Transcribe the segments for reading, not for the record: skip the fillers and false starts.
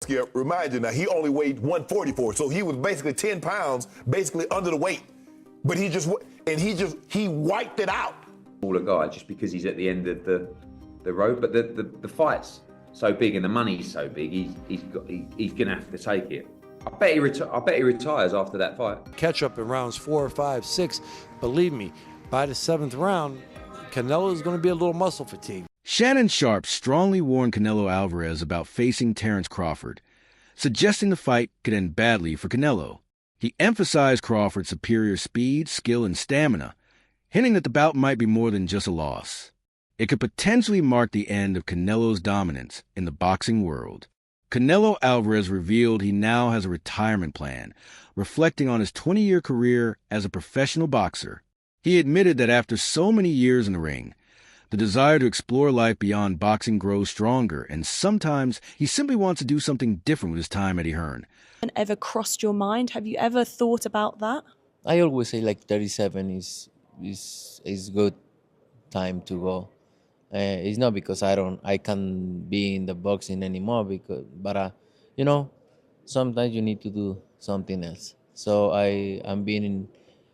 Skip, remind you now, he only weighed 144, so he was basically 10 pounds, basically under the weight. But he wiped it out. Smaller guy, just because he's at the end of the road, but the fight's so big and the money's so big, he's gonna have to take it. I bet he retires after that fight. Catch up in rounds 4, 5, 6. Believe me, by the 7th round, Canelo is going to be a little muscle fatigued. Shannon Sharpe strongly warned Canelo Alvarez about facing Terence Crawford, suggesting the fight could end badly for Canelo. He emphasized Crawford's superior speed, skill, and stamina, hinting that the bout might be more than just a loss. It could potentially mark the end of Canelo's dominance in the boxing world. Canelo Alvarez revealed he now has a retirement plan, reflecting on his 20-year career as a professional boxer. He admitted that after so many years in the ring, the desire to explore life beyond boxing grows stronger, and sometimes he simply wants to do something different with his time at Hearn. Ever crossed your mind? Have you ever thought about that? I always say like 37 is good time to go. It's not because I can't be in the boxing anymore, but sometimes you need to do something else. So I'm being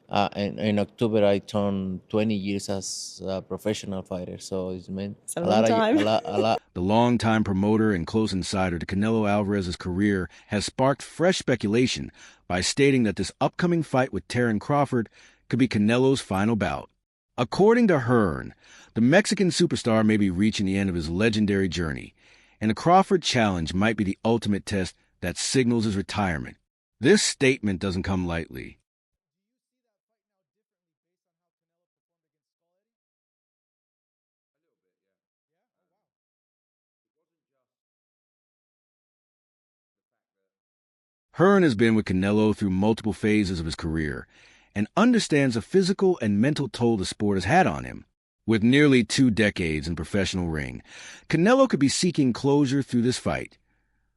in October I turned 20 years as a professional fighter. So it's meant a long time. A lot. The longtime promoter and close insider to Canelo Alvarez's career has sparked fresh speculation by stating that this upcoming fight with Terence Crawford could be Canelo's final bout. According to Hearn, the Mexican superstar may be reaching the end of his legendary journey, and the Crawford challenge might be the ultimate test that signals his retirement. This statement doesn't come lightly. Hearn has been with Canelo through multiple phases of his career and understands the physical and mental toll the sport has had on him. With nearly 2 decades in professional ring, Canelo could be seeking closure through this fight.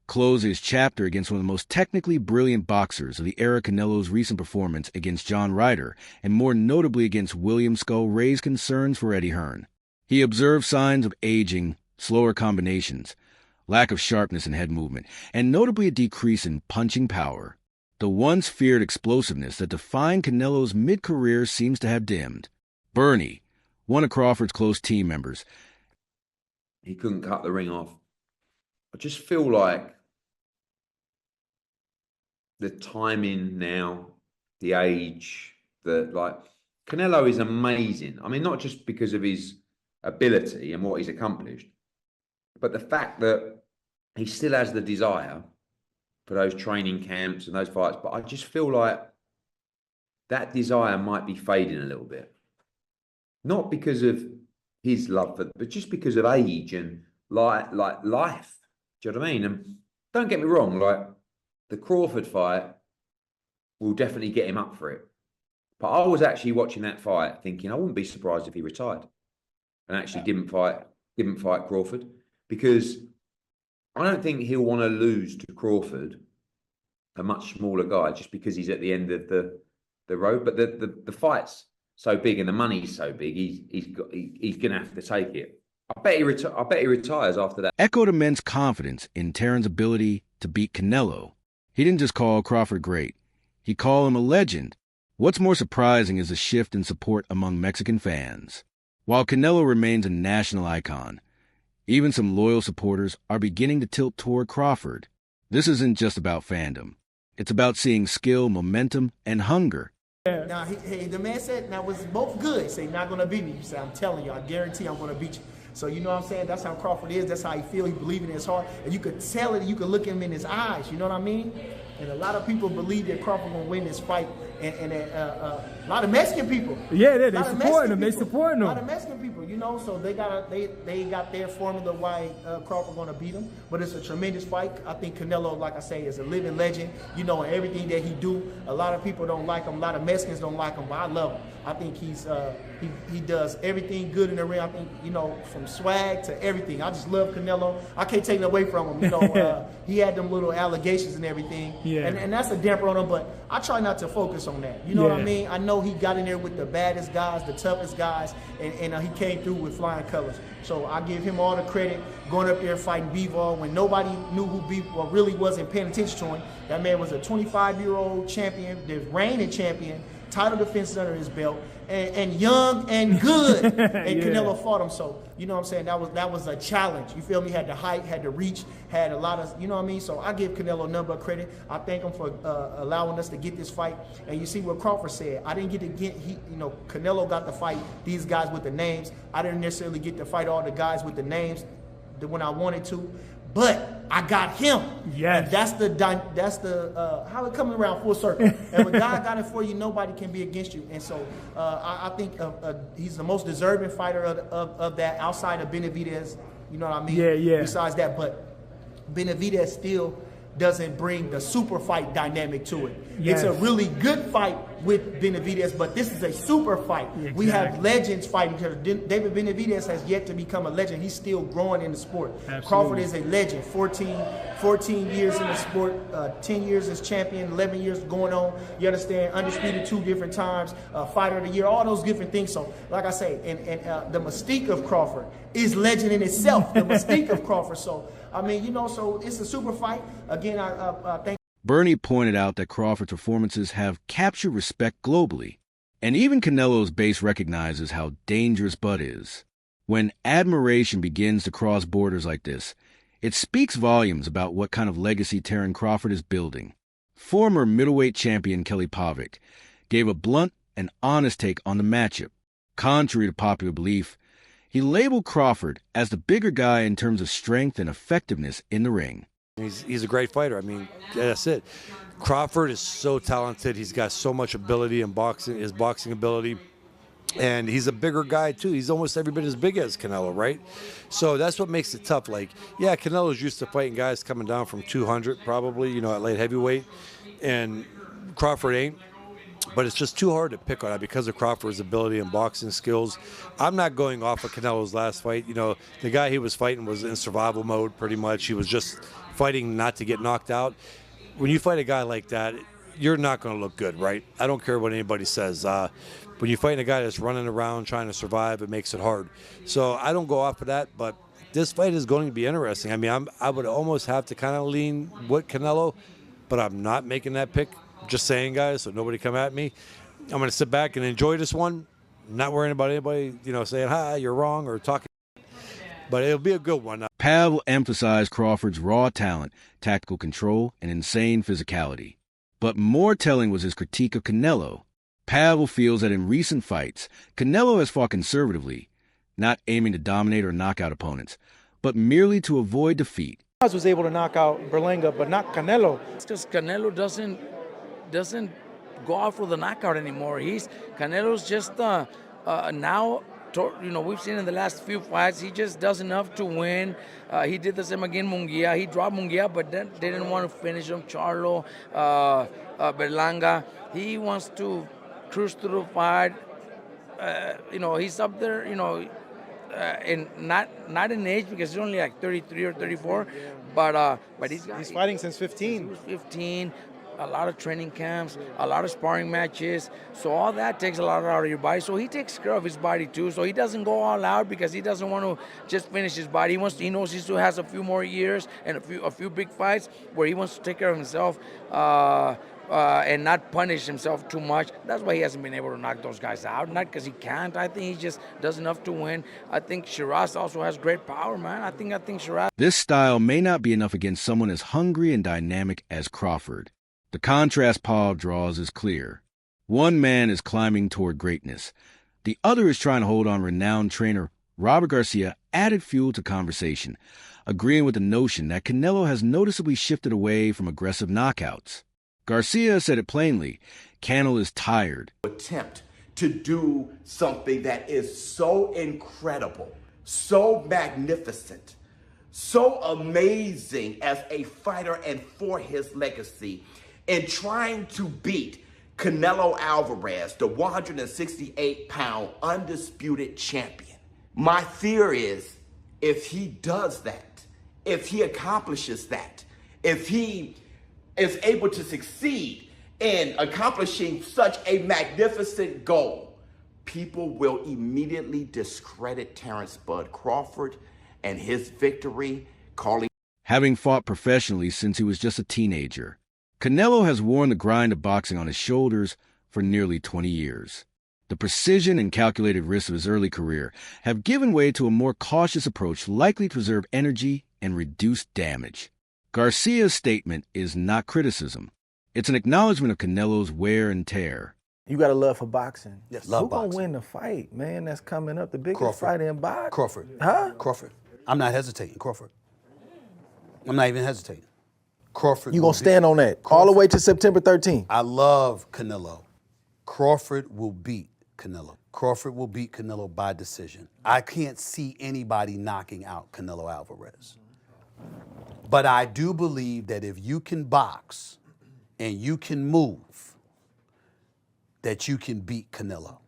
Close his chapter against one of the most technically brilliant boxers of the era. Canelo's recent performance against John Ryder, and more notably against William Skull, raised concerns for Eddie Hearn. He observed signs of aging, slower combinations, lack of sharpness in head movement, and notably a decrease in punching power. The once feared explosiveness that defined Canelo's mid-career seems to have dimmed. Bernie, one of Crawford's close team members. He couldn't cut the ring off. I just feel like the timing now, the age, Canelo is amazing. I mean, not just because of his ability and what he's accomplished, but the fact that he still has the desire for those training camps and those fights. But I just feel like that desire might be fading a little bit. Not because of his love, but just because of age and life. Do you know what I mean? And don't get me wrong, the Crawford fight will definitely get him up for it. But I was actually watching that fight thinking I wouldn't be surprised if he retired and actually didn't fight Crawford, because I don't think he'll want to lose to Crawford, a much smaller guy, just because he's at the end of the road. But the fight's so big and the money's so big, he's gonna have to take it. I bet he retires after that. Echoed immense confidence in Terrence's ability to beat Canelo. He didn't just call Crawford great, he called him a legend. What's more surprising is the shift in support among Mexican fans. While Canelo remains a national icon, even some loyal supporters are beginning to tilt toward Crawford. This isn't just about fandom. It's about seeing skill, momentum, and hunger. Now, the man said, now was both good. Say, you're not going to beat me. You say, I'm telling you, I guarantee I'm going to beat you. So you know what I'm saying? That's how Crawford is. That's how he feel. He believe in his heart. And you could tell it. You could look him in his eyes. You know what I mean? And a lot of people believe that Crawford going to win this fight. And a lot of Mexican people. Yeah, they supporting him. They supporting him. A lot of Mexican people, you know. So they got their formula why Crawford going to beat him. But it's a tremendous fight. I think Canelo, like I say, is a living legend. You know, everything that he do. A lot of people don't like him. A lot of Mexicans don't like him. But I love him. I think he does everything good in the ring. I think, you know, from swag to everything. I just love Canelo. I can't take it away from him. You know, he had them little allegations and everything. Yeah. And that's a damper on him. But I try not to focus focus on that. You know what I mean? I know he got in there with the baddest guys, the toughest guys, and he came through with flying colors. So I give him all the credit, going up there fighting Bivol when nobody knew who Bivol really wasn't paying attention to him. That man was a 25-year-old champion, the reigning champion, title defense under his belt, and young and good. And Canelo fought him. So, you know what I'm saying? That was a challenge. You feel me? Had the height, had the reach, had a lot of, you know what I mean? So I give Canelo none but credit. I thank him for allowing us to get this fight. And you see what Crawford said. I didn't get to get, Canelo got to fight these guys with the names. I didn't necessarily get to fight all the guys with the names when I wanted to. But I got him. Yes. And that's the how it comes around full circle. If a guy got it for you, nobody can be against you. And so I think he's the most deserving fighter of that outside of Benavidez. You know what I mean? Yeah. Besides that, but Benavidez still doesn't bring the super fight dynamic to it. Yes. It's a really good fight with Benavidez, but this is a super fight. Exactly. We have legends fighting each other. David Benavidez has yet to become a legend. He's still growing in the sport. Absolutely. Crawford is a legend. 14 years in the sport, 10 years as champion, 11 years going on. You understand? Undisputed 2 different times, fighter of the year, all those different things. So, like I say, and the mystique of Crawford is legend in itself. The mystique of Crawford. So, I mean, so it's a super fight. Again, I thank. Bernie pointed out that Crawford's performances have captured respect globally, and even Canelo's base recognizes how dangerous Bud is. When admiration begins to cross borders like this, it speaks volumes about what kind of legacy Terence Crawford is building. Former middleweight champion Kelly Pavic gave a blunt and honest take on the matchup. Contrary to popular belief, he labeled Crawford as the bigger guy in terms of strength and effectiveness in the ring. He's a great fighter. I mean, that's it. Crawford is so talented. He's got so much ability in boxing, his boxing ability. And he's a bigger guy, too. He's almost every bit as big as Canelo, right? So that's what makes it tough. Like, yeah, Canelo's used to fighting guys coming down from 200 probably, at light heavyweight. And Crawford ain't. But it's just too hard to pick on that because of Crawford's ability and boxing skills. I'm not going off of Canelo's last fight. The guy he was fighting was in survival mode pretty much. He was just fighting not to get knocked out. When you fight a guy like that, you're not going to look good, right? I don't care what anybody says. When you fight a guy that's running around trying to survive, it makes it hard. So I don't go off of that, but this fight is going to be interesting. I mean, I would almost have to kind of lean with Canelo, but I'm not making that pick. Just saying, guys, so nobody come at me. I'm going to sit back and enjoy this one. Not worrying about anybody, saying, hi, you're wrong or talking. But it'll be a good one. Pavel emphasized Crawford's raw talent, tactical control, and insane physicality. But more telling was his critique of Canelo. Pavel feels that in recent fights, Canelo has fought conservatively, not aiming to dominate or knock out opponents, but merely to avoid defeat. I was able to knock out Berlanga, but not Canelo. It's because Canelo doesn't go out for the knockout anymore. Canelo's just now. We've seen in the last few fights, he just does enough to win. He did the same again, Munguia. He dropped Munguia, but then they didn't want to finish him. Charlo, Berlanga. He wants to cruise through the fight. He's up there. And not in age because he's only like 33 or 34, but he's fighting since 15. He was 15. A lot of training camps, a lot of sparring matches. So all that takes a lot out of your body. So he takes care of his body too. So he doesn't go all out because he doesn't want to just finish his body. He knows he still has a few more years and a few big fights where he wants to take care of himself and not punish himself too much. That's why he hasn't been able to knock those guys out. Not because he can't. I think he just does enough to win. I think Shiraz also has great power, man. I think Shiraz. This style may not be enough against someone as hungry and dynamic as Crawford. The contrast Paul draws is clear. One man is climbing toward greatness. The other is trying to hold on. Renowned trainer Robert Garcia added fuel to conversation, agreeing with the notion that Canelo has noticeably shifted away from aggressive knockouts. Garcia said it plainly, Canelo is tired. Attempt to do something that is so incredible, so magnificent, so amazing as a fighter and for his legacy, and trying to beat Canelo Alvarez, the 168-pound undisputed champion. My fear is if he does that, if he accomplishes that, if he is able to succeed in accomplishing such a magnificent goal, people will immediately discredit Terrence Bud Crawford and his victory, calling. Having fought professionally since he was just a teenager, Canelo has worn the grind of boxing on his shoulders for nearly 20 years. The precision and calculated risks of his early career have given way to a more cautious approach likely to preserve energy and reduce damage. Garcia's statement is not criticism. It's an acknowledgement of Canelo's wear and tear. You got a love for boxing. Yes, love boxing. Who gonna win the fight, man? That's coming up, the biggest Crawford. fight in boxing. Crawford. Huh? Crawford. I'm not hesitating. Crawford. I'm not even hesitating. Crawford. You gonna stand on that all the way to September 13th? I love Canelo. Crawford will beat Canelo. Crawford will beat Canelo by decision. I can't see anybody knocking out Canelo Alvarez. But I do believe that if you can box and you can move, that you can beat Canelo.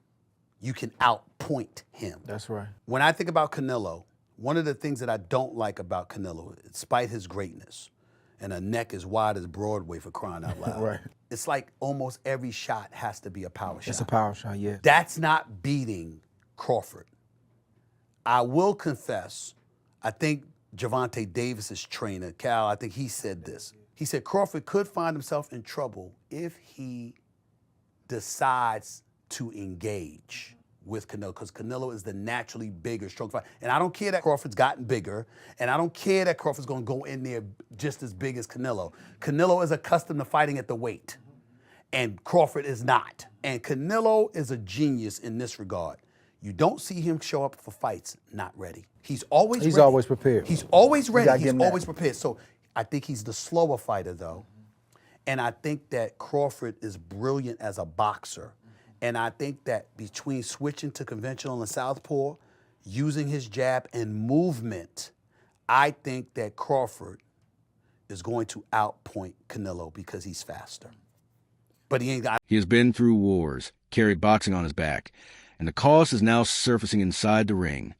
You can outpoint him. That's right. When I think about Canelo, one of the things that I don't like about Canelo, despite his greatness, and a neck as wide as Broadway for crying out loud, Right. it's like almost every shot has to be a power shot. It's a power shot, yeah. That's not beating Crawford. I will confess, I think Gervonta Davis's trainer, Cal, I think he said this. He said Crawford could find himself in trouble if he decides to engage with Canelo, because Canelo is the naturally bigger, stronger fighter. And I don't care that Crawford's gotten bigger, and I don't care that Crawford's gonna go in there just as big as Canelo. Canelo is accustomed to fighting at the weight, and Crawford is not. And Canelo is a genius in this regard. You don't see him show up for fights not ready. He's always ready. always prepared. He's always ready. He's give him always that. prepared. So I think he's the slower fighter, though. And I think that Crawford is brilliant as a boxer. And I think that between switching to conventional and southpaw, using his jab and movement, I think that Crawford is going to outpoint Canelo because he's faster. But he ain't got. He has been through wars, carried boxing on his back, and the cost is now surfacing inside the ring.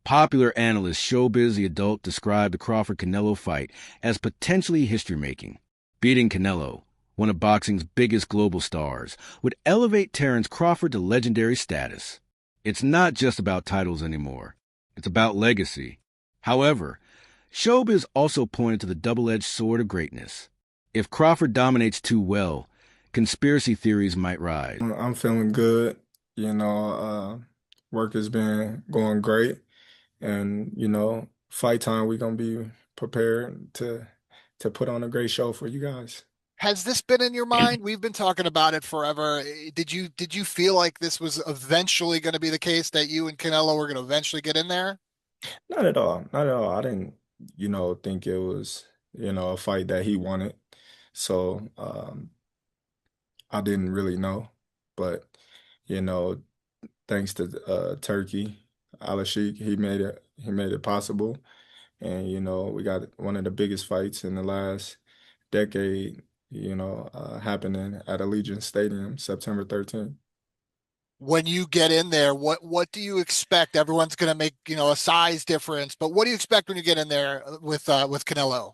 Popular analyst Showbiz the Adult described the Crawford-Canelo fight as potentially history-making. Beating Canelo, one of boxing's biggest global stars, would elevate Terrence Crawford to legendary status. It's not just about titles anymore. It's about legacy. However, Showbiz also pointed to the double-edged sword of greatness. If Crawford dominates too well, conspiracy theories might rise. I'm feeling good. Work has been going great. And, fight time, we're going to be prepared to put on a great show for you guys. Has this been in your mind? We've been talking about it forever. Did you feel like this was eventually going to be the case, that you and Canelo were going to eventually get in there? Not at all. Not at all. I didn't, think it was, a fight that he wanted. So I didn't really know. But, thanks to Turkey, Al-Sheikh, he made it possible. And, we got one of the biggest fights in the last decade, happening at Allegiant Stadium, September 13th. When you get in there, what do you expect? Everyone's going to make, a size difference, but what do you expect when you get in there with Canelo?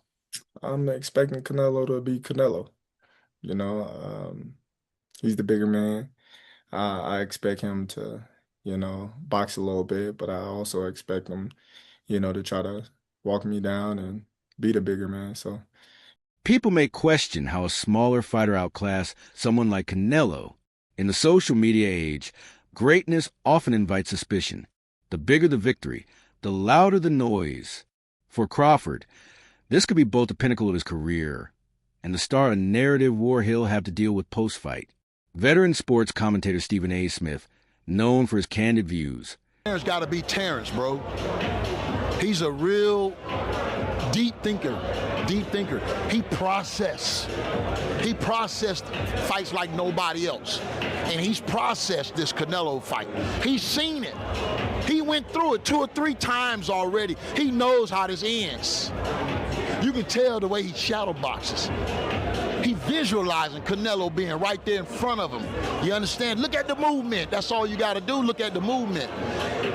I'm expecting Canelo to be Canelo. He's the bigger man. I expect him to, box a little bit, but I also expect him, to try to walk me down and be the bigger man. So people may question how a smaller fighter outclass someone like Canelo. In the social media age, greatness often invites suspicion. The bigger the victory, the louder the noise. For Crawford, this could be both the pinnacle of his career and the start of a narrative war he'll have to deal with post-fight. Veteran sports commentator Stephen A. Smith, known for his candid views. Terrence got to be Terrence, bro. He's a real deep thinker. He processed fights like nobody else. And he's processed this Canelo fight. He's seen it. He went through it 2 or 3 times already. He knows how this ends. You can tell the way he shadow boxes. He visualizing Canelo being right there in front of him. You understand? Look at the movement. That's all you got to do. Look at the movement.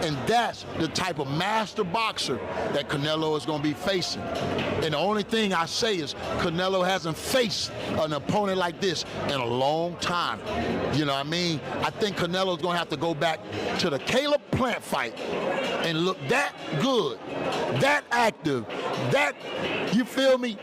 And that's the type of master boxer that Canelo is going to be facing. And the only thing I say is Canelo hasn't faced an opponent like this in a long time. You know what I mean? I think Canelo's going to have to go back to the Caleb Plant fight and look that good, that active, that, you feel me,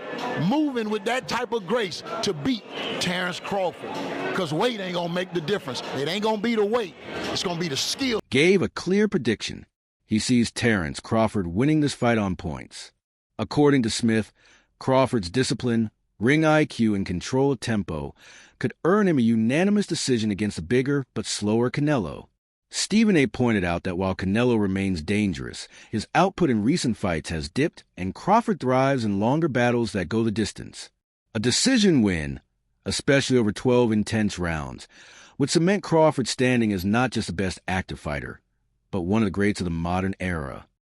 moving with that type of grace to beat Terrence Crawford. Because weight ain't going to make the difference. It ain't going to be the weight. It's going to be the skill. Gave a clear prediction. He sees Terrence Crawford winning this fight on points. According to Smith, Crawford's discipline, ring IQ, and control of tempo could earn him a unanimous decision against a bigger but slower Canelo. Stephen A. pointed out that while Canelo remains dangerous, his output in recent fights has dipped, and Crawford thrives in longer battles that go the distance. A decision win, especially over 12 intense rounds, would cement Crawford standing as not just the best active fighter, but one of the greats of the modern era.